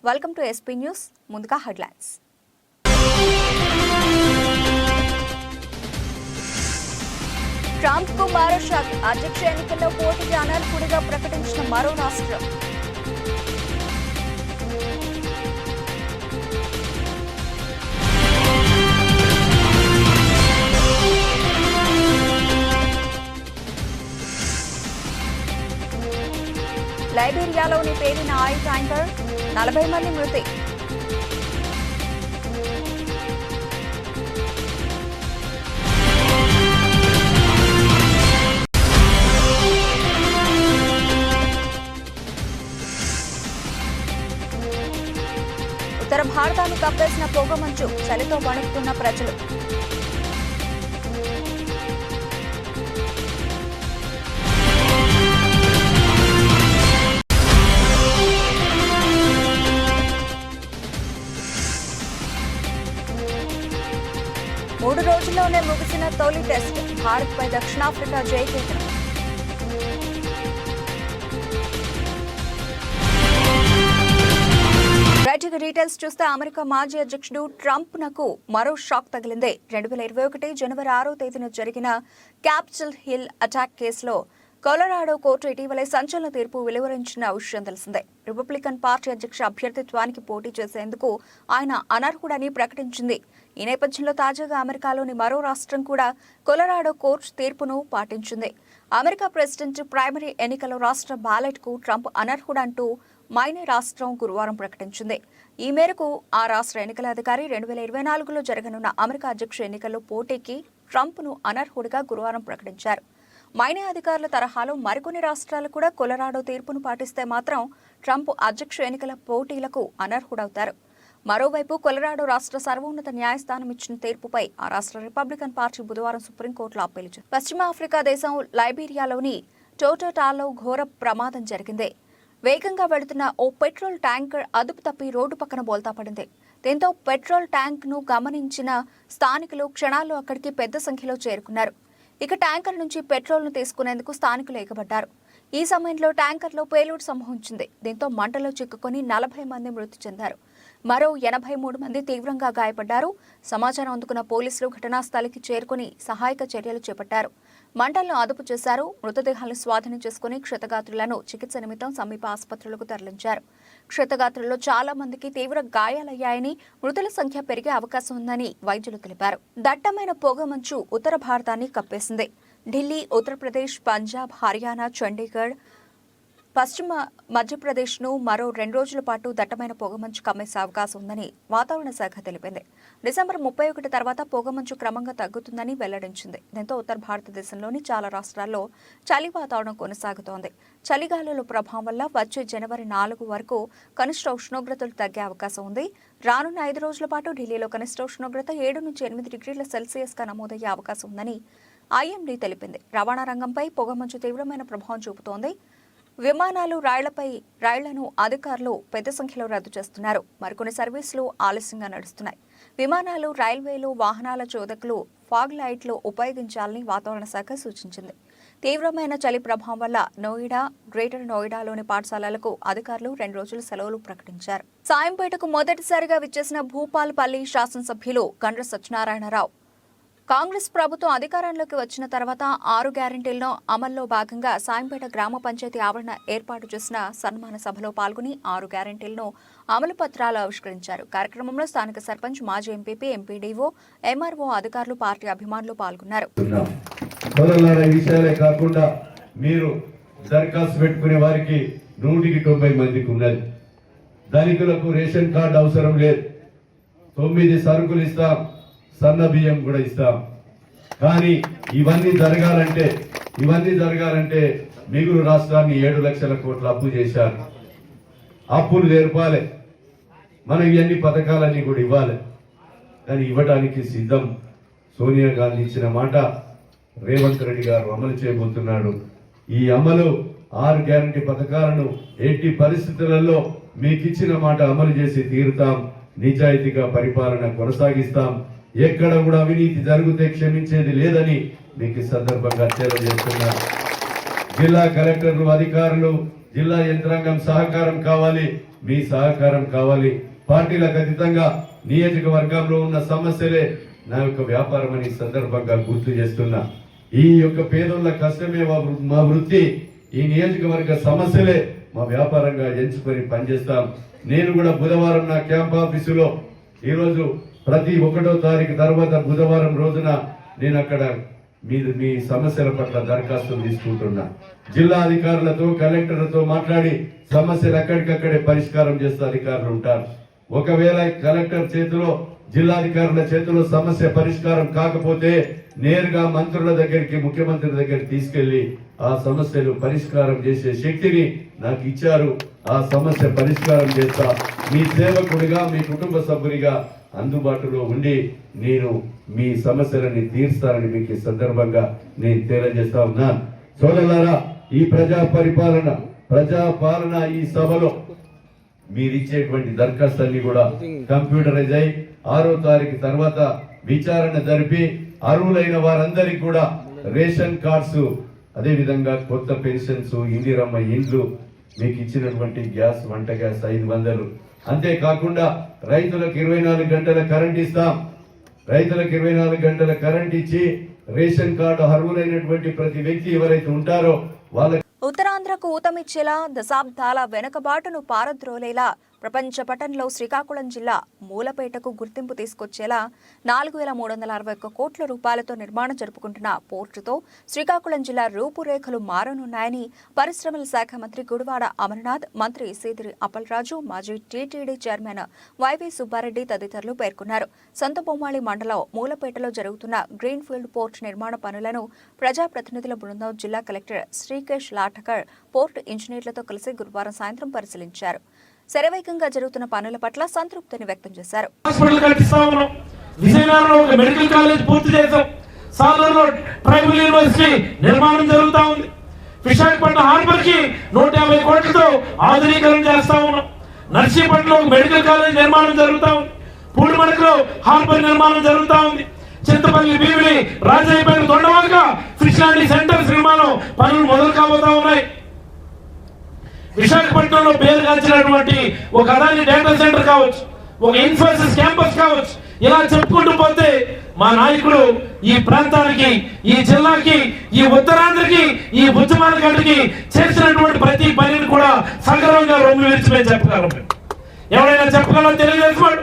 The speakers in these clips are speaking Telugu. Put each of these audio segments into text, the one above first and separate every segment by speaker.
Speaker 1: Welcome to SP news. ముందుగా హెడ్లైన్స్. ట్రంప్ కు మరో షాక్. అధ్యక్ష ఎన్నికల్లో పోటీకి అనర్హుడిగా ప్రకటించిన మరో రాష్ట్రం. లైబీరియాలోని పేలిన ఆయిల్ ట్యాంకర్, 40 మంది మృతి. ఉత్తర భారతాన్ని కప్పేసిన పొగమంచు, చలితో వణుకుతున్న ప్రజలు. మూడు రోజుల్లోనే ముగిసిన తొలి టెస్ట్. భారత్పై దక్షిణాఫ్రికా జయకేతనం. రైట్ డీటెయిల్స్ చూస్తే అమెరికా మాజీ అధ్యక్షుడు ట్రంప్ నకు మరో షాక్ తగిలింది. 2021 జనవరి 6వ తేదీన జరిగిన క్యాపిటల్ హిల్ అటాక్ కేసులో కొలరాడో కోర్టు ఇటీవలే సంచలన తీర్పు వెలువరించిన విషయం తెలిసిందే. రిపబ్లికన్ పార్టీ అధ్యక్ష అభ్యర్థిత్వానికి పోటీ చేసేందుకు ఆయన అనర్హుడని ప్రకటించింది. ఈ నేపథ్యంలో తాజాగా అమెరికాలోని మరో రాష్ట్రం కూడా కొలరాడో కోర్టు తీర్పును పాటించింది. అమెరికా ప్రెసిడెంట్ ప్రైమరీ ఎన్నికల రాష్ట్ర బ్యాలెట్ కు ట్రంప్ అనర్హుడంటూ మైనే రాష్ట్రం గురువారం ప్రకటించింది. ఈ మేరకు ఆ రాష్ట్ర ఎన్నికల అధికారి 2024లో జరగనున్న అమెరికా అధ్యక్ష ఎన్నికల్లో పోటీకి ట్రంప్ను అనర్హుడిగా గురువారం ప్రకటించారు. మైనే అధికారుల తరహాలో మరికొన్ని రాష్ట్రాలు కూడా కొలరాడో తీర్పును పాటిస్తే మాత్రం ట్రంప్ అధ్యక్ష ఎన్నికల పోటీలకు అనర్హుడవుతారు. మరోవైపు కొలరాడో రాష్ట్ర సర్వోన్నత న్యాయస్థానం ఇచ్చిన తీర్పుపై ఆ రాష్ట్ర రిపబ్లికన్ పార్టీ బుధవారం సుప్రీంకోర్టులో అప్పీలు చేసింది. పశ్చిమ ఆఫ్రికా దేశం లైబీరియాలోని టోటోటాలో ఘోర ప్రమాదం జరిగింది. వేగంగా వెళుతున్న ఓ పెట్రోల్ ట్యాంకర్ అదుపు తప్పి రోడ్డు పక్కన బోల్తా పడింది. దీంతో పెట్రోల్ ట్యాంక్ ను గమనించిన స్థానికులు క్షణాల్లో అక్కడికి పెద్ద సంఖ్యలో చేరుకున్నారు. ఇక ట్యాంకర్ నుంచి పెట్రోల్ ను తీసుకునేందుకు స్థానికులు ఎగబడ్డారు. ఈ సమయంలో ట్యాంకర్లో పేలుడు సంభవించింది. దీంతో మంటలో చిక్కుకొని 40 మంది మృతి చెందారు. మరో 83 మంది తీవ్రంగా గాయపడ్డారు. సమాచారం అందుకున్న పోలీసులు ఘటనా స్థలికి చేరుకుని సహాయక చర్యలు చేపట్టారు. మంటలను అదుపు చేశారు. మృతదేహాలను స్వాధీనం చేసుకుని క్షతగాత్రులను చికిత్స నిమిత్తం సమీప ఆసుపత్రులకు తరలించారు. క్షతగాత్రుల్లో చాలా మందికి తీవ్ర గాయాలయ్యాయని, మృతుల సంఖ్య పెరిగే అవకాశం ఉందని వైద్యులు తెలిపారు. దట్టమైన పొగమంచు ఉత్తర భారతాన్ని కప్పేసింది. ఢిల్లీ, ఉత్తరప్రదేశ్, పంజాబ్, హర్యానా, చండీగఢ్, పశ్చిమ మధ్యప్రదేశ్ను మరో 2 రోజుల పాటు దట్టమైన పొగమంచు కమ్మేసే అవకాశం ఉందని వాతావరణ శాఖ తెలిపింది. డిసెంబర్ 31 తర్వాత పొగమంచు క్రమంగా తగ్గుతుందని వెల్లడించింది. దీంతో ఉత్తర భారతదేశంలోని చాలా రాష్ట్రాల్లో చలి వాతావరణం కొనసాగుతోంది. చలిగాలుల ప్రభావం వల్ల వచ్చే జనవరి 4 వరకు కనిష్ట ఉష్ణోగ్రతలు తగ్గే అవకాశం ఉంది. రానున్న 5 రోజుల పాటు ఢిల్లీలో కనిష్ట ఉష్ణోగ్రత 7 నుంచి 8 డిగ్రీల సెల్సియస్గా నమోదయ్యే అవకాశం ఉందని ఐఎండీ తెలిపింది. రవాణా రంగంపై పొగమంచు తీవ్రమైన ప్రభావం చూపుతోంది. విమానాలు, రైళ్లను అధికారులు పెద్ద సంఖ్యలో రద్దు చేస్తున్నారు. మరికొన్ని సర్వీసులు ఆలస్యంగా నడుస్తున్నాయి. విమానాలు, రైల్వేలు, వాహనాల చోదకులు ఫాగ్ లైట్లు ఉపయోగించాలని వాతావరణ శాఖ సూచించింది. తీవ్రమైన చలి ప్రభావం వల్ల నోయిడా, గ్రేటర్ నోయిడాలోని పాఠశాలలకు అధికారులు 2 రోజుల సెలవులు ప్రకటించారు. సాయంపేటకు మొదటిసారిగా విచ్చేసిన భూపాలపల్లి శాసనసభ్యులు గండ్ర సత్యనారాయణరావు కాంగ్రెస్ ప్రభుత్వం అధికారంలోకి వచ్చిన తర్వాత 6 గ్యారెంటీలను అమల్లో భాగంగా సాయంపేట గ్రామ పంచాయతీ ఆవరణ ఏర్పాటు చేసిన సన్మాన సభలో పాల్గొని 6 గ్యారెంటీలను అమలు పత్రాలు ఆవిష్కరించారు. కార్యక్రమంలో స్థానిక సర్పంచ్, మాజీ ఎంపీపీ, ఎంపీడీఓ, ఎంఆర్ఓ అధికారులు, పార్టీ అభిమానులు పాల్గొన్నారు.
Speaker 2: ధనికులకు రేషన్ కార్డు అవసరం లేదు. 9 సరుకులు ఇస్తాం, సన్న బియ్యం కూడా ఇస్తాం. కానీ ఇవన్నీ జరగాలంటే మిగులు రాష్ట్రాన్ని 7 లక్షల కోట్ల అప్పు చేశారు. అప్పులు తెరపాలి, మనం ఇవన్నీ పథకాలన్నీ కూడా ఇవ్వాలి. కానీ ఇవ్వడానికి సిద్ధం. సోనియా గాంధీ ఇచ్చిన మాట రేవంత్ రెడ్డి గారు అమలు చేయబోతున్నాడు. ఈ అమలు 6 గ్యారంటీ పథకాలను ఎట్టి పరిస్థితులలో మీకు ఇచ్చిన మాట అమలు చేసి తీరుతాం. నిజాయితీగా పరిపాలన కొనసాగిస్తాం. ఎక్కడ కూడా అవినీతి జరిగితే క్షమించేది లేదని మీకు సందర్భంగా తెలియజేస్తున్నారు. జిల్లా కలెక్టర్లు, అధికారులు జిల్లా యంత్రాంగం సహకారం కావాలి, మీ సహకారం కావాలి. పార్టీలకు అతీతంగా నియోజకవర్గంలో ఉన్న సమస్యలే నా యొక్క వ్యాపారం అని సందర్భంగా గుర్తు చేస్తున్నా. ఈ యొక్క పేదోళ్ళ కష్టమే మా వృత్తి, ఈ నియోజకవర్గ సమస్యలే మా వ్యాపారంగా ఎంచుకొని పనిచేస్తాం. నేను కూడా బుధవారం నా క్యాంప్ ఆఫీసులో ఈరోజు ప్రతి 1వ తారీఖు తర్వాత బుధవారం రోజున నేను అక్కడ మీ సమస్యల పట్ల దరఖాస్తులు తీసుకుంటున్నా. జిల్లా అధికారులతో కలెక్టర్లతో మాట్లాడి సమస్యలు అక్కడికక్కడే పరిష్కారం చేసే అధికారులు ఉంటారు. ఒకవేళ కలెక్టర్ చేతిలో జిల్లాధికారుల చేతిలో సమస్య పరిష్కారం కాకపోతే నేరుగా మంత్రుల దగ్గరికి, ముఖ్యమంత్రి దగ్గరికి తీసుకెళ్లి ఆ సమస్యలు పరిష్కారం చేసే శక్తిని నాకు ఇచ్చారు. ఆ సమస్య పరిష్కారం చేస్తా. మీ సేవకుడిగా, మీ కుటుంబ సభ్యునిగా అందుబాటులో ఉండి నేను మీ సమస్యలని తీర్స్తానని మీకు ఈ సందర్భంగా నేను తెలియజేస్తా ఉన్నాను. సోదరులారా, ఈ ప్రజాపాలన ఈ సభలో మీరిచ్చేటువంటి దరఖాస్తులన్నీ కూడా కంప్యూటరైజ్ అయి 6వ తారీఖు తర్వాత విచారణ జరిపి అర్హులైన వారందరికీ కూడా రేషన్ కార్డ్స్, అదే విధంగా కొత్త పెన్షన్స్, ఇందిరమ్మ ఇండ్లు, మీకు ఇచ్చినటువంటి గ్యాస్, వంట గ్యాస్ 500, అంతేకాకుండా రైతులకు 24 గంటల కరెంట్ ఇస్తాం. రైతులకు 24 గంటల కరెంట్ ఇచ్చి రేషన్ కార్డు అర్హులైనటువంటి ప్రతి వ్యక్తి ఎవరైతే ఉంటారో వాళ్ళ
Speaker 1: ఉత్తరాంధ్రకు ఊతమిచ్చేలా, దశాబ్దాల వెనుకబాటును పారద్రోలేలా ప్రపంచ పటంలో శ్రీకాకుళం జిల్లా మూలపేటకు గుర్తింపు తీసుకొచ్చేలా 4,361 కోట్ల రూపాయలతో నిర్మాణం జరుపుకుంటున్న పోర్టుతో శ్రీకాకుళం జిల్లా రూపురేఖలు మారనున్నాయని పరిశ్రమల శాఖ మంత్రి గుడివాడ అమర్నాథ్, మంత్రి సీదిరి అప్పలరాజు, మాజీ టీటీడీ చైర్మన్ వైవి సుబ్బారెడ్డి తదితరులు పేర్కొన్నారు. సంతబొమ్మాళి మండలం మూలపేటలో జరుగుతున్న గ్రీన్ఫీల్డ్ పోర్టు నిర్మాణ పనులను ప్రజాప్రతినిధుల బృందం జిల్లా కలెక్టర్ శ్రీకేష్ లాఠకర్ పోర్టు ఇంజనీర్లతో కలిసి గురువారం సాయంత్రం పరిశీలించారు. శరవేగంగా జరుగుతున్న పనుల పట్ల సంతృప్తిని వ్యక్తం చేశారు.
Speaker 3: విజయనగరంలో ఒక మెడికల్ కాలేజ్ పూర్తి చేశాం. సాలూరులో ట్రైబల్ యూనివర్సిటీ నిర్మాణం జరుగుతా ఉంది. విశాఖపట్నం హార్బర్ కి 150 కోట్లతో ఆధునీకరణ చేస్తా ఉన్నాం. నర్సీపట్నంలో ఒక మెడికల్ కాలేజ్ నిర్మాణం జరుగుతా ఉంది. పూడిమడకలో హార్బర్ నిర్మాణం జరుగుతా ఉంది. Chintapalli, Bheemili, Rajayipeta, Dondavaka fish landing centres నిర్మాణం పనులు మొదలు కాబోతా ఉన్నాయి. విశాఖపట్నంలో పేరుగాంచినటువంటి ఒక అదాని డేటా సెంటర్ కావచ్చు, ఒక ఇన్ఫోసిస్ క్యాంపస్ కావచ్చు, ఇలా చెప్పుకుంటూ పోతే మా నాయకుడు ఈ ప్రాంతానికి, ఈ జిల్లాకి, ఈ ఉత్తరాంధ్రకి, ఈ ఉద్యమాల గంటకి చేసినటువంటి ప్రతి పనిని కూడా సగర్వంగా రొమ్ము విరిచి మేము చెప్పగలం. ఎవరైనా చెప్పగలం తెలియజేస్తున్నాడు.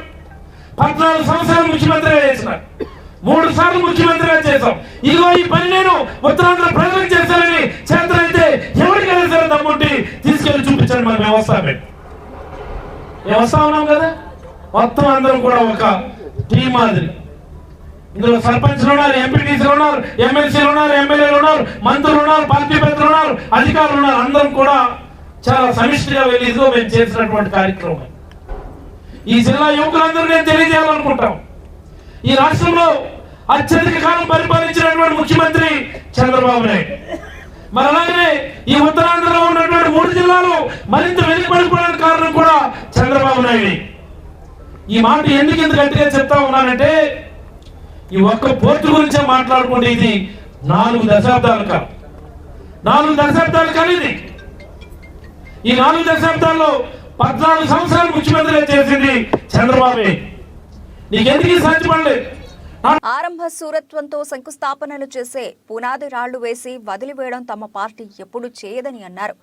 Speaker 3: 14 సంవత్సరాలు ముఖ్యమంత్రిగా చేసినాడు, 3 సార్లు ముఖ్యమంత్రిగా చేశాం. ఇదిగో ఈ పని నేను ఉత్తరాంధ్ర ప్రజలకు చేశానని చేతనైతే ఎవరికైనా సరే దమ్ముంటి తీసుకెళ్లి చూపించండి. మన వ్యవస్థ ఉన్నాం కదా, మొత్తం అందరం కూడా ఒక టీం మాదిరి. ఇందులో సర్పంచ్లు ఉన్నారు, ఎంపీటీసీలు ఉన్నారు, ఎమ్మెల్సీలు ఉన్నారు, ఎమ్మెల్యేలు ఉన్నారు, మంత్రులు ఉన్నారు, పార్టీ పెద్దలు ఉన్నారు, అధికారులు ఉన్నారు. అందరం కూడా చాలా సమిష్టిగా వెళ్ళి ఇదిగో మేము చేసినటువంటి కార్యక్రమం. ఈ జిల్లా యువకులందరూ నేను తెలియజేయాలనుకుంటాం. ఈ రాష్ట్రంలో అత్యధిక కాలం పరిపాలించినటువంటి ముఖ్యమంత్రి చంద్రబాబు నాయుడు. మరి అలాగనే ఈ ఉత్తరాంధ్రలో ఉన్నటువంటి 3 జిల్లాలు మరింత వెనుకబడిపోవడానికి కారణం కూడా చంద్రబాబు నాయుడు. ఈ మాట ఎందుకు ఇంత గట్టిగా చెప్తా ఉన్నానంటే, ఈ ఒక్క పోర్టు గురించే మాట్లాడుకుంటే ఇది 4 దశాబ్దాల కాలం. 4 దశాబ్దాల కాలం ఇది. ఈ 4 దశాబ్దాల్లో 14 సంవత్సరాలు ముఖ్యమంత్రిగా చేసింది చంద్రబాబు. నీకెందుకు సాధ్యపడలేదు?
Speaker 1: ఆరంభ సూరత్వంతో శంకుస్థాపనలు చేసే పునాది రాళ్లు వేసి వదిలివేయడం తమ పార్టీ ఎప్పుడూ చేయదని అన్నారు.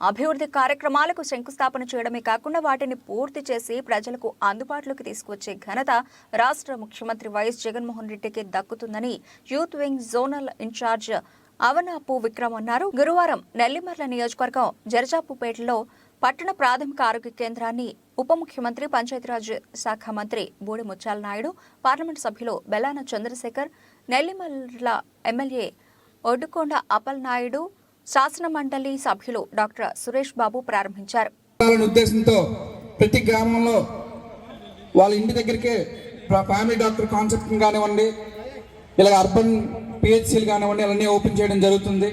Speaker 1: అభివృద్ధి కార్యక్రమాలకు శంకుస్థాపన చేయడమే కాకుండా వాటిని పూర్తి చేసి ప్రజలకు అందుబాటులోకి తీసుకువచ్చే ఘనత రాష్ట్ర ముఖ్యమంత్రి వైఎస్ జగన్మోహన్ రెడ్డికి దక్కుతుందని youth wing zonal incharge Avanapu Vikram అన్నారు. గురువారం నెల్లిమర్ల నియోజకవర్గం జరజాపుపేటలో పట్టణ ప్రాథమిక ఆరోగ్య కేంద్రాన్ని ఉప ముఖ్యమంత్రి, పంచాయతీరాజ్ శాఖ మంత్రి బూడి ముత్యాల నాయుడు, పార్లమెంటు సభ్యులు బెల్లాన చంద్రశేఖర్, నెల్లిమర్ల ఎమ్మెల్యే ఒడ్డుకొండ అప్పల్ నాయుడు, శాసన మండలి సభ్యులు డాక్టర్ సురేష్ బాబు ప్రారంభించారు.
Speaker 4: ఉద్దేశంతో ప్రతి గ్రామంలో వాళ్ళ ఇంటి దగ్గరికే ఫ్యామిలీ డాక్టర్ కాన్సెప్ట్ కానివ్వండి, ఇలా అర్బన్ పిహెచ్సీలు కానివ్వండి, అవన్నీ ఓపెన్ చేయడం జరుగుతుంది.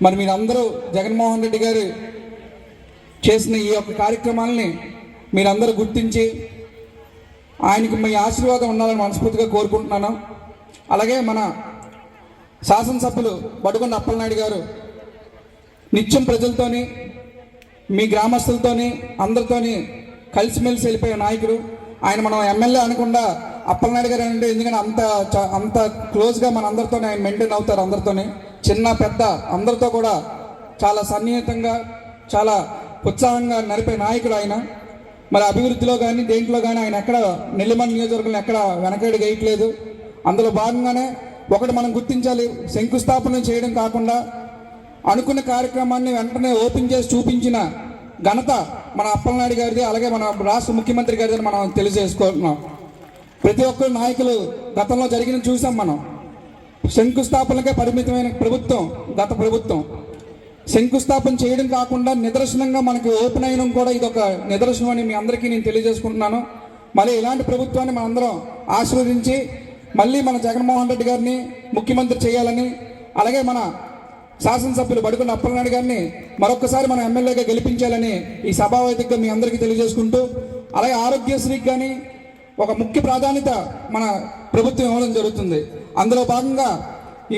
Speaker 4: మరి మీరందరూ జగన్మోహన్ రెడ్డి గారు చేసిన ఈ యొక్క కార్యక్రమాలని మీరందరూ గుర్తించి ఆయనకి మీ ఆశీర్వాదం ఉండాలని మనస్ఫూర్తిగా కోరుకుంటున్నాను. అలాగే మన శాసనసభ్యులు బడుకొండ అప్పలనాయుడు గారు నిత్యం ప్రజలతోని మీ గ్రామస్తులతోని అందరితోని కలిసిమెలిసి వెళ్ళిపోయే నాయకుడు ఆయన. మనం ఎమ్మెల్యే అనకుండా అప్పలనాయుడు గారు అంటే ఎందుకంటే అంత క్లోజ్గా మన అందరితో ఆయన మెయింటైన్ అవుతారు. అందరితోని చిన్న పెద్ద అందరితో కూడా చాలా సన్నిహితంగా చాలా ఉత్సాహంగా నడిపే నాయకుడు ఆయన. మరి అభివృద్ధిలో కానీ దేంట్లో కానీ ఆయన ఎక్కడ నెల్లిమల్ నియోజకవర్గంలో ఎక్కడ వెనకడుగు వేయట్లేదు. అందులో భాగంగానే ఒకటి మనం గుర్తించాలి, శంకుస్థాపన చేయడం కాకుండా అనుకున్న కార్యక్రమాన్ని వెంటనే ఓపెన్ చేసి చూపించిన ఘనత మన అప్పలనాయుడు గారిది, అలాగే మన రాష్ట్ర ముఖ్యమంత్రి గారిది మనం తెలియజేసుకుంటున్నాం. ప్రతి ఒక్కరు నాయకులు గతంలో జరిగిన చూసాం మనం. శంకుస్థాపనకే పరిమితమైన ప్రభుత్వం గత ప్రభుత్వం. శంకుస్థాపన చేయడం కాకుండా నిదర్శనంగా మనకి ఓపెన్ అయిన కూడా ఇది ఒక నిదర్శనం అని మీ అందరికీ నేను తెలియజేసుకుంటున్నాను. మళ్ళీ ఇలాంటి ప్రభుత్వాన్ని మనందరం ఆశీర్వదించి మళ్ళీ మన జగన్మోహన్ రెడ్డి గారిని ముఖ్యమంత్రి చేయాలని, అలాగే మన శాసనసభ్యులు బడుకొండ అప్పలనాయుడు గారిని మరొకసారి మన ఎమ్మెల్యేగా గెలిపించాలని ఈ సభావేదికగా మీ అందరికీ తెలియజేసుకుంటూ, అలాగే ఆరోగ్యశ్రీకి కానీ ఒక ముఖ్య ప్రాధాన్యత మన ప్రభుత్వం ఇవ్వడం జరుగుతుంది. అందులో భాగంగా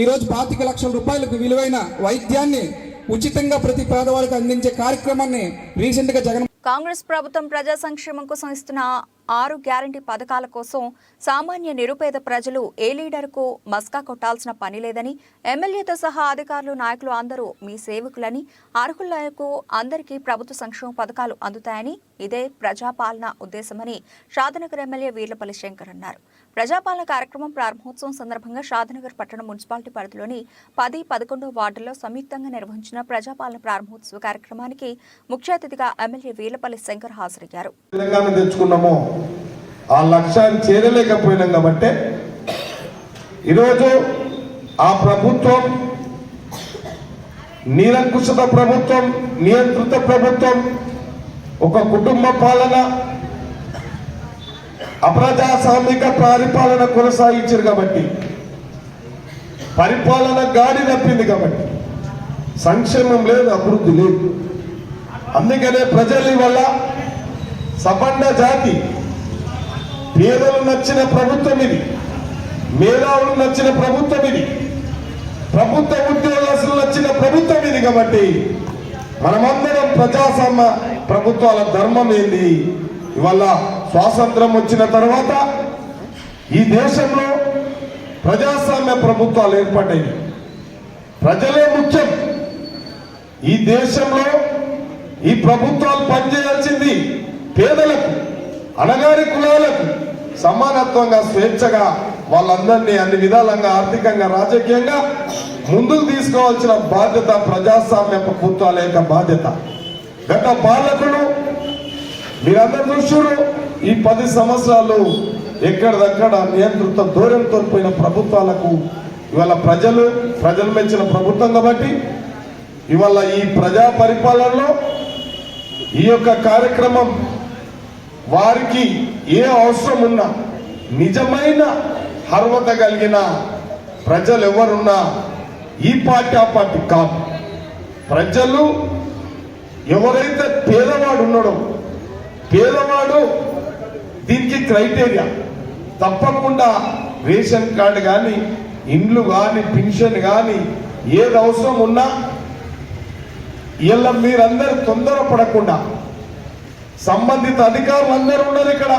Speaker 4: ఈరోజు 25 లక్షల రూపాయలకు విలువైన వైద్యాన్ని ఉచితంగా ప్రతి పేదవారికి అందించే కార్యక్రమాన్ని రీసెంట్గా
Speaker 1: కాంగ్రెస్ ప్రభుత్వం ప్రజా సంక్షేమం కోసం ఇస్తున్న 6 గ్యారంటీ పథకాల కోసం సామాన్య నిరుపేద ప్రజలు ఏ లీడర్కు మస్కా కొట్టాల్సిన పని లేదని, ఎమ్మెల్యేతో సహా అధికారులు నాయకులు అందరూ మీ సేవకులని, అర్హులకు అందరికీ ప్రభుత్వ సంక్షేమ పథకాలు అందుతాయని, ఇదే ప్రజాపాలన ఉద్దేశమని షాద్నగర్ ఎమ్మెల్యే వీర్లపల్లి శంకర్ అన్నారు. ప్రజాపాలన కార్యక్రమం ప్రారంభోత్సవం సందర్భంగా షాద్నగర్ పట్టణ మున్సిపాలిటీ పరిధిలోని 10, 11 వార్డుల్లో సంయుక్తంగా నిర్వహించిన ప్రజాపాలన ప్రారంభోత్సవ కార్యక్రమానికి ముఖ్య అతిథిగా ఎమ్మెల్యే వీర్లపల్లి శంకర్ హాజరయ్యారు.
Speaker 5: ఆ లక్ష్యాన్ని చేరలేకపోయినాం కాబట్టి ఈరోజు ఆ ప్రభుత్వం నిరంకుశత ప్రభుత్వం, నియంత్రిత ప్రభుత్వం, ఒక కుటుంబ పాలన, అప్రజాస్వామిక పరిపాలన కొనసాగించారు కాబట్టి, పరిపాలన గాడి తప్పింది కాబట్టి సంక్షేమం లేదు, అభివృద్ధి లేదు. అందుకనే ప్రజల వల్ల సబండ జాతి పేదలు నచ్చిన ప్రభుత్వం ఇది, మేధావులు నచ్చిన ప్రభుత్వం ఇది, ప్రభుత్వ ఉద్యోగస్తులు నచ్చిన ప్రభుత్వం ఇది. కాబట్టి మనమందరం ప్రజాస్వామ్య ప్రభుత్వాల ధర్మం ఏంది? ఇవాళ స్వాతంత్రం వచ్చిన తర్వాత ఈ దేశంలో ప్రజాస్వామ్య ప్రభుత్వాలు ఏర్పడ్డాయి. ప్రజలే ముఖ్యం. ఈ దేశంలో ఈ ప్రభుత్వాలు పనిచేయాల్సింది పేదలకు, అణగారి కులాలకు సమానత్వంగా, స్వేచ్ఛగా వాళ్ళందరినీ అన్ని విధాలంగా ఆర్థికంగా, రాజకీయంగా ముందుకు తీసుకోవాల్సిన బాధ్యత ప్రజాస్వామ్య ప్రభుత్వాల యొక్క బాధ్యత. గత పాలకులు మీరందరూ చూస్తున్నారు, ఈ 10 సంవత్సరాలు ఎక్కడిదక్కడ నియంత్రిత ధోరణితో పోయిన ప్రభుత్వాలకు ఇవాళ ప్రజలు మెచ్చిన ప్రభుత్వం కాబట్టి ఇవాళ ఈ ప్రజా పరిపాలనలో ఈ యొక్క కార్యక్రమం వారికి ఏ అవసరం ఉన్నా, నిజమైన అర్హత కలిగిన ప్రజలు ఎవరున్నా ఈ పార్టీ ఆ పార్టీ కాదు. ప్రజలు ఎవరైతే పేదవాడు ఉన్నాడో, పేదవాడు దీనికి క్రైటీరియా తప్పకుండా రేషన్ కార్డు కానీ, ఇండ్లు కానీ, పెన్షన్ కానీ ఏది అవసరం ఉన్నా ఇలా మీరందరూ తొందరపడకుండా సంబంధిత అధికారులు అందరూ ఉన్నారు ఇక్కడ,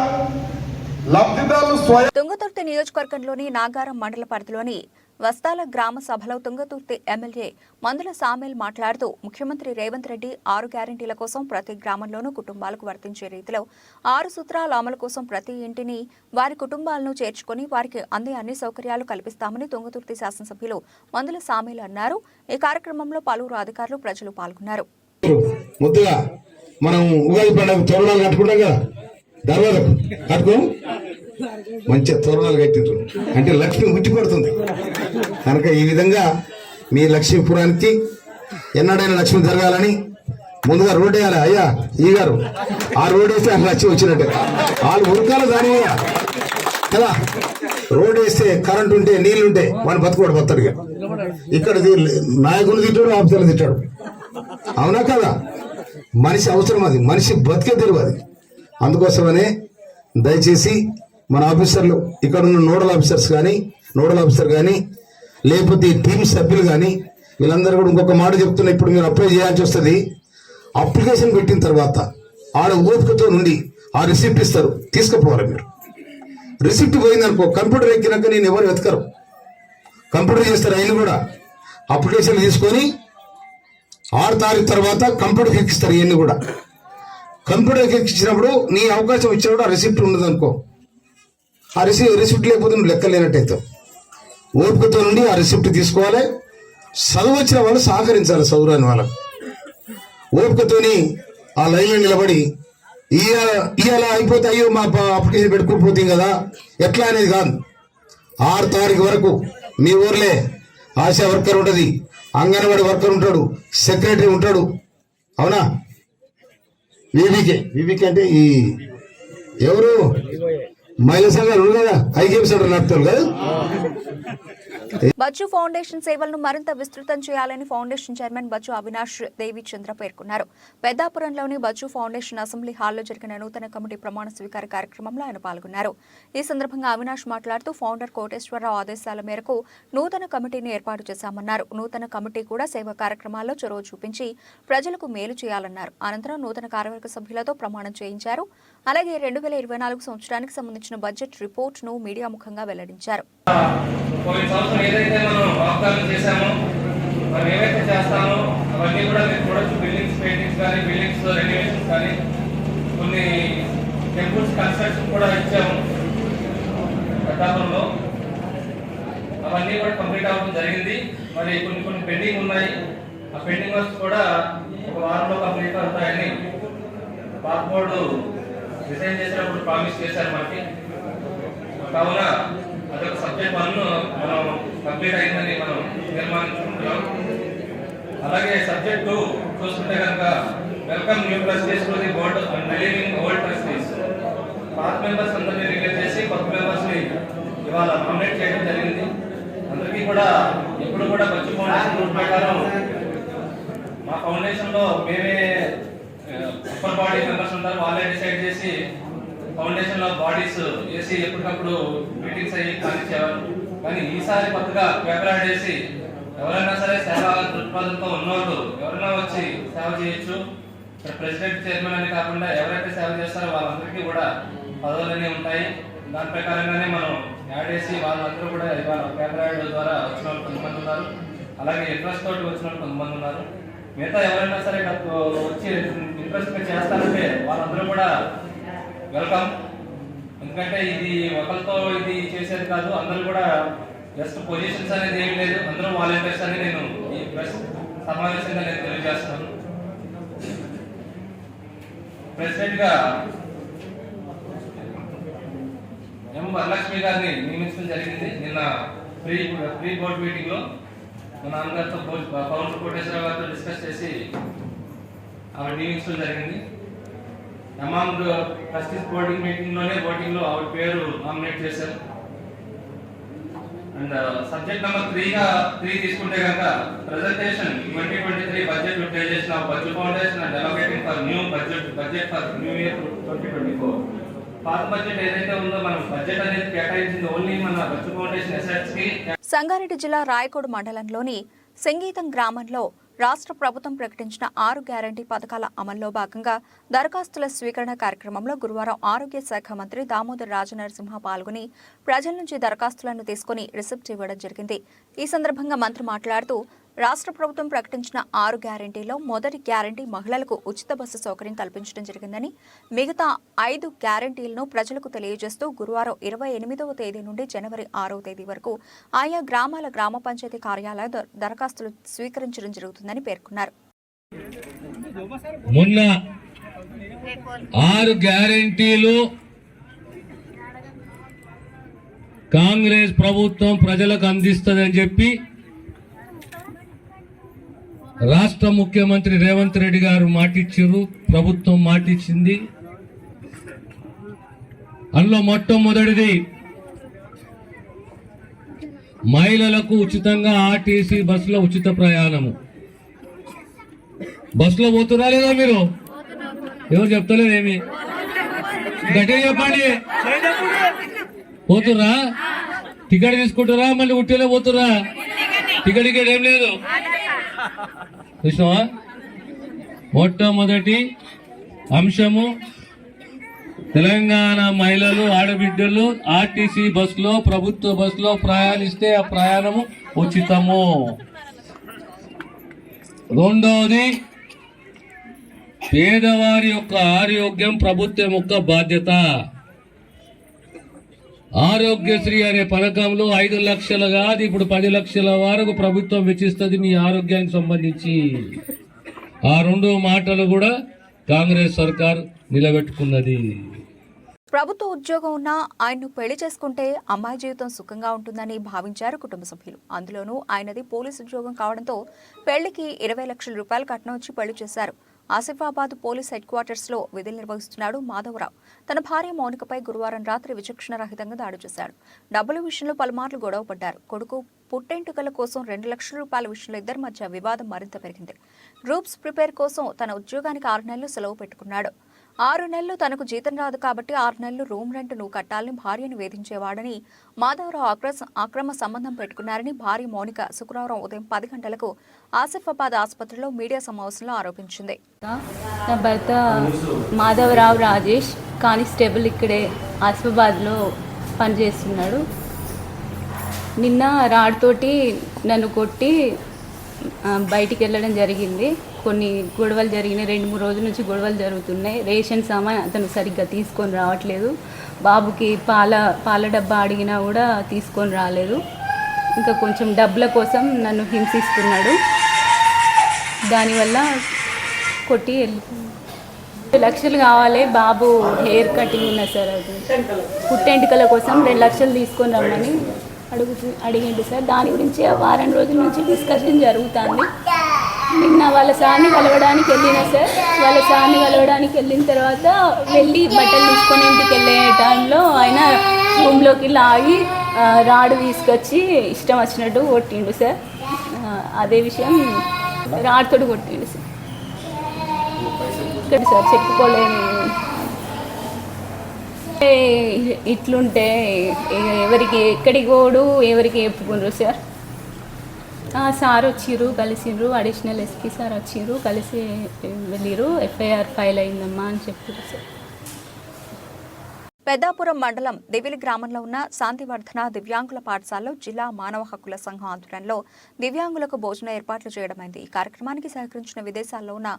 Speaker 5: లబ్ధిదారులు స్వయం.
Speaker 1: తుంగతుర్తి నియోజకవర్గంలోని నాగారం మండల పరిధిలోని వస్తాల గ్రామ సభలో తుంగతుర్తి ఎమ్మెల్యే మందుల సామేల్ మాట్లాడుతూ, ముఖ్యమంత్రి రేవంత్ రెడ్డి 6 గ్యారంటీల కోసం ప్రతి గ్రామంలోనూ కుటుంబాలకు వర్తించే రీతిలో 6 సూత్రాల అమలు కోసం ప్రతి ఇంటిని వారి కుటుంబాలను చేర్చుకుని వారికి అందే అన్ని సౌకర్యాలు కల్పిస్తామని తుంగతుర్తి శాసనసభ్యులు మందుల సామేల్ అన్నారు. ఈ కార్యక్రమంలో పలువురు అధికారులు, ప్రజలు పాల్గొన్నారు.
Speaker 6: ముద్దుగా మనం ఉగాది పండుగ తోరణాలు కట్టుకుంటాం కదా, దర్వాజకు కట్టుకో మంచిగా తోరణాలు కట్టిండ్రు అంటే లక్ష్మి ఉట్టి పడుతుంది కనుక ఈ విధంగా మీ లక్ష్మీపురానికి ఎన్నడైనా లక్ష్మి జరగాలని ముందుగా రోడ్ వేయాలి. అయ్యా ఈ గారు ఆ రోడ్ వేస్తే ఆ లక్ష్మి వచ్చినట్టే, వాళ్ళు ఉరకాలి దాని కదా. రోడ్ వేస్తే కరెంట్ ఉంటే, నీళ్లుంటే వాడిని బతుకోడు బతాడు. ఇక్కడ నాయకులు తిట్టాడు, ఆఫీసర్లు తిట్టాడు, అవునా కదా. మనిషి అవసరం, అది మనిషి బతికే తెరువు అది. అందుకోసమనే దయచేసి మన ఆఫీసర్లు, ఇక్కడ ఉన్న నోడల్ ఆఫీసర్ కానీ లేకపోతే ఈ టీం సభ్యులు కానీ వీళ్ళందరూ కూడా ఇంకొక మాట చెప్తున్నా, ఇప్పుడు మీరు అప్లై చేయాల్సి వస్తుంది. అప్లికేషన్ పెట్టిన తర్వాత ఆడ ఓపికతో నుండి ఆ రిసిప్ట్ ఇస్తారు, తీసుకుపోవాలి మీరు. రిసిప్ట్ పోయిందనుకో, కంప్యూటర్ ఎక్కినాక నేను ఎవరు వెతకరు, కంప్యూటర్ చేస్తారు. అయిన కూడా అప్లికేషన్ తీసుకొని 6 తారీఖు తర్వాత కంప్యూటర్కి ఎక్కిస్తారు. ఇవన్నీ కూడా కంప్యూటర్కి ఎక్కించినప్పుడు నీ అవకాశం ఇచ్చినప్పుడు ఆ రిసిప్ట్ ఉండదు అనుకో, ఆ రిసిప్ట్ లేకపోతే నువ్వు లెక్కలేనట్టయితే ఓపికతో నుండి ఆ రిసిప్ట్ తీసుకోవాలి. చదువు వచ్చిన వాళ్ళు సహకరించాలి, చదువురాని వాళ్ళకు ఓపికతోని ఆ లైన్లో నిలబడి ఇవాళ అయిపోతే అయ్యో మా అప్లికేషన్ పెట్టుకోకపోతే కదా ఎట్లా అనేది కాదు. 6 తారీఖు వరకు మీ ఊర్లే ఆశా వర్కర్ ఉంటుంది, అంగన్వాడీ వర్కర్ ఉంటాడు, సెక్రటరీ ఉంటాడు. అవునా? వివికే అంటే ఈ ఎవరు మహిళా సంఘాలు కదా, ఐకేపీ సెంటర్ నడుపుతారు కదా.
Speaker 1: బచ్చు ఫౌండేషన్ సేవలను మరింత విస్తృతం చేయాలని ఫౌండేషన్ చైర్మన్ బచ్చు అవినాష్ దేవిచంద్ర పేర్కొన్నారు. పెద్దాపురంలోని బచ్చు ఫౌండేషన్ అసెంబ్లీ హాల్లో జరిగిన నూతన కమిటీ ప్రమాణ స్వీకార కార్యక్రమంలో ఆయన పాల్గొన్నారు. ఈ సందర్భంగా అవినాష్ మాట్లాడుతూ ఫౌండర్ కోటేశ్వరరావు ఆదేశాల మేరకు నూతన కమిటీని ఏర్పాటు చేశామన్నారు. నూతన కమిటీ కూడా సేవా కార్యక్రమాల్లో చొరవ చూపించి ప్రజలకు మేలు చేయాలన్నారు. అనంతరం నూతన కార్యవర్గ సభ్యులతో ప్రమాణం చేయించారు. అలాగే 2024 సంవత్సరానికి సంబంధించిన బడ్జెట్ రిపోర్ట్ ను మీడియా ముఖంగా వెల్లడించారు.
Speaker 3: ఏదైతే మనం వాగ్దానం చేశామో మనం ఏవైతే చేస్తామో అవన్నీ కూడా మీరు చూడొచ్చు. బిల్డింగ్స్ పెయింటింగ్స్ కానీ, బిల్డింగ్స్ రెనోవేషన్స్ కానీ, కొన్ని టెంపుల్స్ కన్స్ట్రక్షన్ కూడా ఇచ్చాము పెద్దాపురంలో. అవన్నీ కూడా కంప్లీట్ అవ్వడం జరిగింది. మరి కొన్ని పెండింగ్ ఉన్నాయి. ఆ పెండింగ్ వర్క్స్ కూడా ఒక వారంలో కంప్లీట్ అవుతాయని పాత బోర్డు డిజైన్ చేసినప్పుడు ప్రామిస్ చేశారు మనకి. కావున అదొక సబ్జెక్ట్ 1 మనం కంప్లీట్ అయిందని మనం తీర్మానించుకుంటున్నాం. అలాగే సబ్జెక్ట్ 2 చూసుకుంటే కనుక welcome new trustees to the board and relieving old trustees. పాత మెంబర్స్ అందరినీ రిలీవ్ చేసి కొత్త మెంబర్స్ ని ఇవాళ నామినేట్ చేయడం జరిగింది. అందరికీ కూడా ఇప్పుడు కూడా బచ్చు ఫౌండేషన్ రూల్ ప్రకారం మా ఫౌండేషన్ లో మేమే అప్పర్ బాడీ మెంబర్స్ ఉంటారు, వాళ్ళే డిసైడ్ చేసి ఫౌండేషన్ లో బాడీస్ వేసి ఎప్పటికప్పుడు మీటింగ్స్ అయ్యి కానిచ్చేవారు. కానీ ఈసారి కొత్తగా పేపర్ యాడ్ చేసి ఎవరైనా సరే సేవా దృక్పథంతో ఉన్నవాళ్ళు ఎవరైనా వచ్చి సేవ చేయొచ్చు. ప్రెసిడెంట్ చైర్మన్ అని కాకుండా ఎవరైతే సేవ చేస్తారో వాళ్ళందరికీ కూడా పదవులన్నీ ఉంటాయి. దాని ప్రకారంగానే మనం యాడ్ చేసి వాళ్ళందరూ కూడా ఇవాళ పేపర్ యాడ్ ద్వారా వచ్చిన వాళ్ళు కొంతమంది ఉన్నారు. అలాగే ఇంట్రెస్ట్ తోటి వచ్చిన వాళ్ళు కొంతమంది ఉన్నారు. మిగతా ఎవరైనా సరే వచ్చి ఇంట్రెస్ట్ చేస్తారంటే వాళ్ళందరూ కూడా వెల్కమ్. ఎందుకంటే ఇది ఒకరితో ఇది చేసేది కాదు, అందరూ కూడా జస్ట్ పొజిషన్స్ అనేది ఏమి లేదు, అందరూ వాలంటీర్స్ అని నేను ఈ ప్రెస్ సమావేశంగా నేను తెలియజేస్తున్నాను. ప్రెసిడెంట్ గా ఎం వరలక్ష్మి గారిని నియమించడం జరిగింది. నిన్న ప్రీ బోర్డ్ మీటింగ్ లో మన నాన్నగారితో పవన్ కోటేశ్వరరావు గారితో డిస్కస్ చేసి ఆవిడ నియమించడం జరిగింది. అమాంగ్ ట్రస్టీస్ బోర్డింగ్ మీటింగ్ లోనే ఓటింగ్ లో ఆవిడ పేరు నామినేట్ చేశారు. అండ్ సబ్జెక్ట్ నెంబర్ 3 తీసుకుంటే కనుక presentation 2023 budget utilisation of budget foundation and allocating for new budget for new year 2024. పాత బడ్జెట్ ఏదైతే ఉందో మనం బడ్జెట్ అనేది కేటాయించింది ఓన్లీ మన బడ్జెట్ ఫౌండేషన్ అసెట్స్ కి.
Speaker 1: సంగారెడ్డి జిల్లా రాయకోడ్ మండలంలోని సంగీతం గ్రామంలో రాష్ట్ర ప్రభుత్వం ప్రకటించిన 6 గ్యారంటీ పథకాల అమల్లో భాగంగా దరఖాస్తుల స్వీకరణ కార్యక్రమంలో గురువారం ఆరోగ్య శాఖ మంత్రి దామోదర్ రాజనరసింహ పాల్గొని ప్రజల నుంచి దరఖాస్తులను తీసుకుని రిసిప్ట్ ఇవ్వడం జరిగింది. ఈ సందర్భంగా మంత్రి మాట్లాడుతూ రాష్ట్ర ప్రభుత్వం ప్రకటించిన 6 గ్యారంటీలో మొదటి గ్యారంటీ మహిళలకు ఉచిత బస్సు సౌకర్యం కల్పించడం జరిగిందని, మిగతా 5 గ్యారంటీలను ప్రజలకు తెలియజేస్తూ గురువారం 28వ తేదీ నుండి జనవరి 6వ తేదీ వరకు ఆయా గ్రామాల గ్రామ పంచాయతీ కార్యాలయ దరఖాస్తులు స్వీకరించడం జరుగుతుందని పేర్కొన్నారు.
Speaker 7: మొన్న 6 గ్యారంటీలు కాంగ్రెస్ ప్రభుత్వం ప్రజలకు అందిస్తుందని చెప్పి రాష్ట్ర ముఖ్యమంత్రి రేవంత్ రెడ్డి గారు మాటిచ్చారు, ప్రభుత్వం మాటిచ్చింది. అందులో మొట్టమొదటిది మహిళలకు ఉచితంగా ఆర్టీసీ బస్సులో ఉచిత ప్రయాణము. బస్సులో పోతున్నా లేదా మీరు? ఎవరు చెప్తలేదేమి? గట్టిగా చెప్పండి. పోతురా? టికెట్ తీసుకుంటారా? మళ్ళీ ఉట్టిలో పోతురా? టికెట్ ఏం లేదు చూసినావా? మొట్టమొదటి అంశము తెలంగాణ మహిళలు ఆడబిడ్డలు ఆర్టీసీ బస్సులో ప్రభుత్వ బస్సులో ప్రయాణిస్తే ఆ ప్రయాణము ఉచితము. రెండవది పేదవారి యొక్క ఆరోగ్యం ప్రభుత్వం యొక్క బాధ్యత. ఆరోగ్యశ్రీ అనే పథకంలో 5 లక్షలు కాదు, ఇప్పుడు 10 లక్షల వరకు ప్రభుత్వం వెచ్చిస్తుంది మీ ఆరోగ్యానికి సంబంధించి. ఆ 2 మాటలు కూడా కాంగ్రెస్ సర్కార్ నిలబెట్టుకున్నది.
Speaker 1: ప్రభుత్వ ఉద్యోగం ఉన్నా ఆయన్ను పెళ్లి చేసుకుంటే అమ్మాయి జీవితం సుఖంగా ఉంటుందని భావించారు కుటుంబ సభ్యులు. అందులోనూ ఆయనది పోలీసు ఉద్యోగం కావడంతో పెళ్లికి 20 లక్షల రూపాయలు కట్నం ఇచ్చి పెళ్లి చేశారు. ఆసిఫాబాద్ పోలీస్ హెడ్ క్వార్టర్స్ లో విధులు నిర్వహిస్తున్నాడు మాధవరావు. తన భార్య మౌనికపై గురువారం రాత్రి విచక్షణ రహితంగా దాడి చేశాడు. డబ్బుల విషయంలో పలుమార్లు గొడవ పడ్డారు. కొడుకు పుట్టెంటుకల కోసం 2 లక్షల రూపాయల విషయంలో ఇద్దరి మధ్య వివాదం మరింత పెరిగింది. గ్రూప్స్ ప్రిపేర్ కోసం తన ఉద్యోగానికి 6 నెలలు సెలవు పెట్టుకున్నాడు. 6 నెలలు తనకు జీతం రాదు కాబట్టి 6 నెలలు రూమ్ రెంట్ నువ్వు కట్టాలని భార్యను వేధించేవాడని మాధవరావు అక్రమ సంబంధం పెట్టుకున్నారని భార్య మౌనిక శుక్రవారం ఉదయం 10 గంటలకు ఆసిఫాబాద్ ఆసుపత్రిలో మీడియా సమావేశంలో ఆరోపించింది.
Speaker 8: నా భర్త మాధవరావు రాజేష్ కానిస్టేబుల్ ఇక్కడే ఆసిఫాబాద్లో పనిచేస్తున్నాడు. నిన్న రాడ్తోటి నన్ను కొట్టి బయటికి వెళ్ళడం జరిగింది. కొన్ని గొడవలు జరిగినాయి. 2-3 రోజుల నుంచి గొడవలు జరుగుతున్నాయి. రేషన్ సామాన్ అతను సరిగ్గా తీసుకొని రావట్లేదు. బాబుకి పాల డబ్బా అడిగినా కూడా తీసుకొని రాలేదు. ఇంకా కొంచెం డబ్బుల కోసం నన్ను హింసిస్తున్నాడు. దానివల్ల కొట్టి 2 లక్షలు కావాలి. బాబు హెయిర్ కటింగ్ ఉన్నా సార్, అది పుట్టెంటుకల కోసం 2 లక్షలు తీసుకొని రమ్మని అడిగిండు సార్. దాని గురించి వారం రోజుల నుంచి డిస్కషన్ జరుగుతుంది. నిన్న వాళ్ళ సార్ని కలవడానికి వెళ్ళిన సార్. వాళ్ళ సార్ని కలవడానికి వెళ్ళిన తర్వాత వెళ్ళి బట్టలు తీసుకొని ఇంటికి వెళ్ళే టైంలో ఆయన రూమ్లోకి లాగి రాడు తీసుకొచ్చి ఇష్టం వచ్చినట్టు కొట్టిండు సార్. అదే విషయం రాడుతోడు కొట్టిండు సార్. ఇక్కడ సార్ చెప్పుకోలేని ఇట్లుంటే ఎవరికి ఎక్కడికి పోడు, ఎవరికి చెప్పుకుండ్రు సార్. సార్ వచ్చిర్రు, కలిసిండ్రు. అడిషనల్ ఎస్పీ సార్ వచ్చిర్రు, కలిసి వెళ్ళిరు. ఎఫ్ఐఆర్ ఫైల్ అయిందమ్మా అని చెప్పారు సార్.
Speaker 1: పెద్దాపురం మండలం దివిలి గ్రామంలో ఉన్న శాంతివర్ధన దివ్యాంగుల పాఠశాలలో జిల్లా మానవ హక్కుల సంఘం ఆధ్వర్యంలో దివ్యాంగులకు భోజన ఏర్పాట్లు చేయడమైంది. ఈ కార్యక్రమానికి సహకరించిన విదేశాల్లో ఉన్న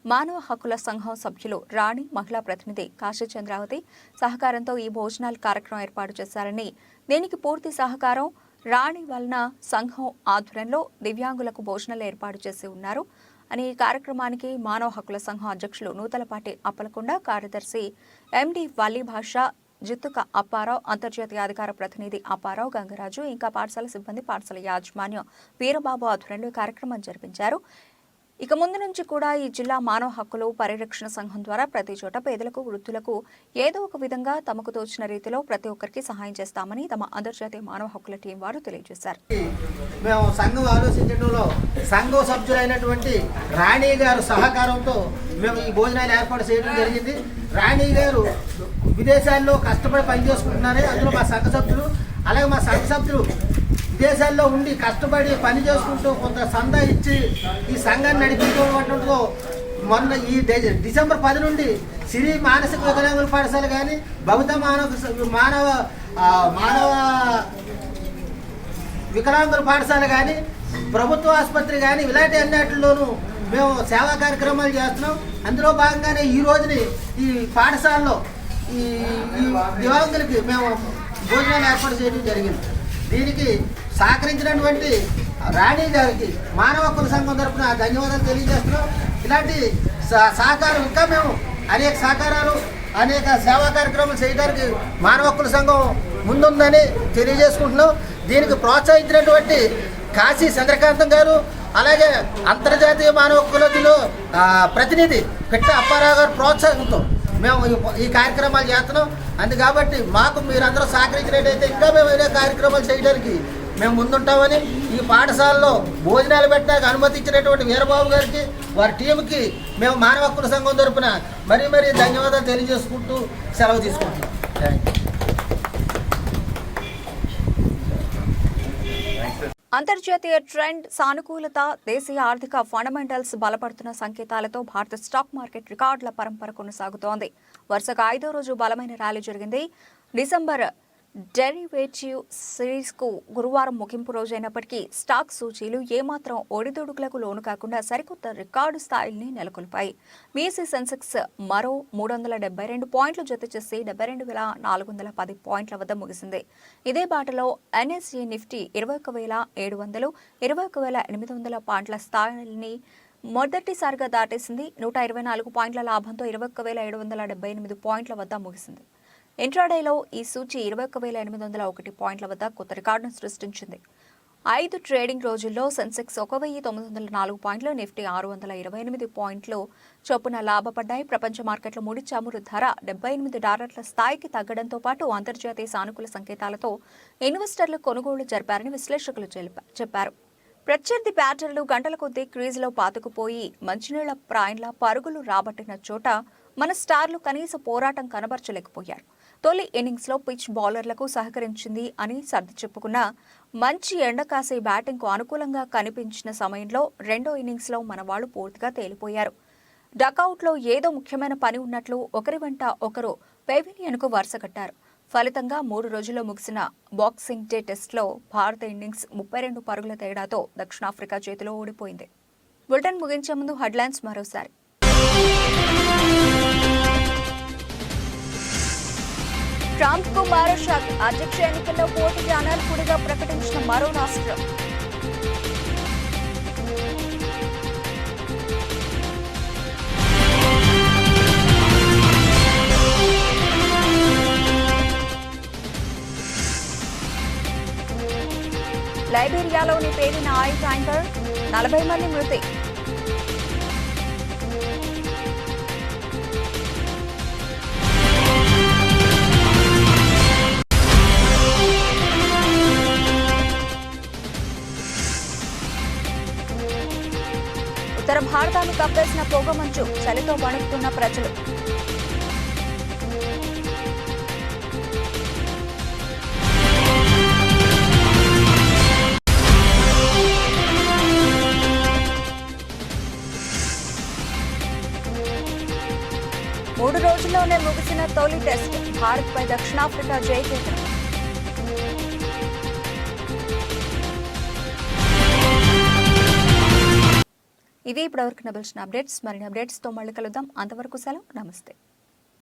Speaker 1: మానవ హక్కుల సంఘం సభ్యులు రాణి, మహిళా ప్రతినిధి కాశీ చంద్రావతి సహకారంతో ఈ భోజనాల కార్యక్రమం ఏర్పాటు చేశారని, దీనికి పూర్తి సహకారం రాణి వలన సంఘం ఆధ్వర్యంలో దివ్యాంగులకు భోజనాలు ఏర్పాటు చేసి ఉన్నారు అని ఈ కార్యక్రమానికి మానవ హక్కుల సంఘం అధ్యక్షులు నూతలపాటి అప్పలకొండ, కార్యదర్శి ఎండి వల్లి భాష, జిత్తుక అప్పారావు, అంతర్జాతీయ అధికార ప్రతినిధి అప్పారావు, గంగరాజు, ఇంకా పాఠశాల సిబ్బంది, పాఠశాల యాజమాన్యం వీరబాబు ఆధ్వర్యంలో కార్యక్రమం జరిపించారు. ఇక ముందు నుంచి కూడా ఈ జిల్లా మానవ హక్కులు పరిరక్షణ సంఘం ద్వారా ప్రతి చోట పేదలకు, వృద్ధులకు ఏదో ఒక విధంగా తమకు తోచిన రీతిలో ప్రతి ఒక్కరికి సహాయం చేస్తామని తమ అంతర్జాతీయ మానవ హక్కుల టీం వారు తెలియజేశారు.
Speaker 9: మేము సంఘం ఆలోచించడంలో సంఘం సభ్యులైనటువంటి రాణి గారు సహకారంతో మేము ఈ భోజనాలు ఏర్పాటు చేయడం జరిగింది. రాణి గారు విదేశాల్లో కష్టపడి పనిచేసుకుంటున్నారు. అందులో మా సంఘ సభ్యులు, అలాగే మా సంఘ సభ్యులు విదేశాల్లో ఉండి కష్టపడి పని చేసుకుంటూ కొంత సందా ఇచ్చి ఈ సంఘాన్ని నడిపించుకోవడంతో మొన్న ఈ డిసెంబర్ 10 నుండి సిరి మానసిక వికలాంగుల పాఠశాల కానీ, భవిత మానవ వికలాంగుల పాఠశాల కానీ, ప్రభుత్వ ఆసుపత్రి కానీ ఇలాంటి అన్నిటిలోనూ మేము సేవా కార్యక్రమాలు చేస్తున్నాం. అందులో భాగంగానే ఈ రోజుని ఈ పాఠశాలలో ఈ దివ్యాంగులకి మేము భోజనాలు ఏర్పాటు చేయడం జరిగింది. దీనికి సహకరించినటువంటి రాణి గారికి మానవ హక్కుల సంఘం తరఫున ధన్యవాదాలు తెలియజేస్తున్నాం. ఇలాంటి సహకారం ఇంకా మేము అనేక సహకారాలు, అనేక సేవా కార్యక్రమాలు చేయడానికి మానవ హక్కుల సంఘం ముందుందని తెలియజేసుకుంటున్నాం. దీనికి ప్రోత్సహించినటువంటి కాశీ చంద్రకాంతం గారు, అలాగే అంతర్జాతీయ మానవ హక్కుల ప్రతినిధి పిట్ట అప్పారావు గారు ప్రోత్సాహంతో మేము ఈ కార్యక్రమాలు చేస్తున్నాం. కాబట్టి మాకు మీరందరూ సహకరించినట్టయితే ఇంకా మేము వేరే కార్యక్రమాలు చేయడానికి మేము ముందుంటామని, ఈ పాఠశాలలో భోజనాలు పెట్టడానికి అనుమతి ఇచ్చినటువంటి వీరబాబు గారికి, వారి టీంకి మేము మానవ హక్కుల సంఘం తరపున మరీ ధన్యవాదాలు తెలియజేసుకుంటూ సెలవు తీసుకుంటున్నాం.
Speaker 1: అంతర్జాతీయ ట్రెండ్ సానుకూలత, దేశీయ ఆర్థిక ఫండమెంటల్స్ బలపడుతున్న సంకేతాలతో భారత స్టాక్ మార్కెట్ రికార్డుల పరంపర కొనసాగుతోంది. వరుసగా 5వ రోజు బలమైన ర్యాలీ జరిగింది. డిసెంబర్ డెరివేటివ్ సిరీస్ కు గురువారం ముగింపు రోజైనప్పటికీ స్టాక్ సూచీలు ఏమాత్రం ఒడిదుడుకులకు లోను కాకుండా సరికొత్త రికార్డు స్థాయిల్ని నెలకొల్పాయి. బీఎస్ఈ సెన్సెక్స్ మరో 372 పాయింట్లు జత చేసి 72,410 పాయింట్ల వద్ద ముగిసింది. ఇదే బాటలో ఎన్ఎస్ఈ నిఫ్టీ 21,700, 21,800 పాయింట్ల స్థాయిల్ని మొదటిసారిగా దాటేసింది. 124 పాయింట్ల లాభంతో 21,778 పాయింట్ల వద్ద ముగిసింది. ఇంట్రాడేలో ఈ సూచీ 21,801 పాయింట్ల వద్ద కొత్త రికార్డును సృష్టించింది. 5 ట్రేడింగ్ రోజుల్లో సెన్సెక్స్ 1,904 పాయింట్లు, నిఫ్టీ 628 పాయింట్లు చొప్పున లాభపడ్డాయి. ప్రపంచ మార్కెట్ల ముడి చమురు ధర $78 స్థాయికి తగ్గడంతో పాటు అంతర్జాతీయ సానుకూల సంకేతాలతో ఇన్వెస్టర్లు కొనుగోళ్లు జరిపారని విశ్లేషకులు చెప్పారు. ప్రత్యర్థి బ్యాటర్లు గంటల కొద్దీ క్రీజులో పాతుకుపోయి మంచినీళ్ల ప్రాయంలా పరుగులు రాబట్టిన చోట మన స్టార్లు కనీస పోరాటం కనబరచలేకపోయారు. తొలి ఇన్నింగ్స్లో పిచ్ బౌలర్లకు సహకరించింది అని సర్ది చెప్పుకున్న మంచి ఎండకాసే బ్యాటింగ్కు అనుకూలంగా కనిపించిన సమయంలో రెండో ఇన్నింగ్స్లో మన వాళ్లు పూర్తిగా తేలిపోయారు. డకౌట్లో ఏదో ముఖ్యమైన పని ఉన్నట్లు ఒకరి వెంట ఒకరు పెవిలియన్కు వరుస కట్టారు. ఫలితంగా 3 రోజుల్లో ముగిసిన బాక్సింగ్ డే టెస్ట్లో భారత ఇన్నింగ్స్ 32 పరుగుల తేడాతో దక్షిణాఫ్రికా చేతిలో ఓడిపోయింది. బులెటిన్ ముగించే ముందు హెడ్లైన్స్ మరోసారి. ట్రంప్ కు మరో షాక్. అధ్యక్ష ఎన్నికల్లో పోటీకి అనర్హుడిగా ప్రకటించిన మరో రాష్ట్రం. లైబీరియాలోని పేలిన ఆయిల్ ట్యాంకర్, 40 మంది మృతి. ఉత్తర భారతాన్ని కప్పేసిన పొగమంచు, చలితో వణుకుతున్న ప్రజలు. మూడు రోజుల్లోనే ముగిసిన తొలి టెస్ట్, భారత్పై దక్షిణాఫ్రికా జయకేతనం. ఇది ఇప్పటివరకు నబిల్సిన అప్డేట్స్. మరిన్ని అప్డేట్స్తో మళ్ళీ కలుద్దాం. అంతవరకు సెలవు, నమస్తే.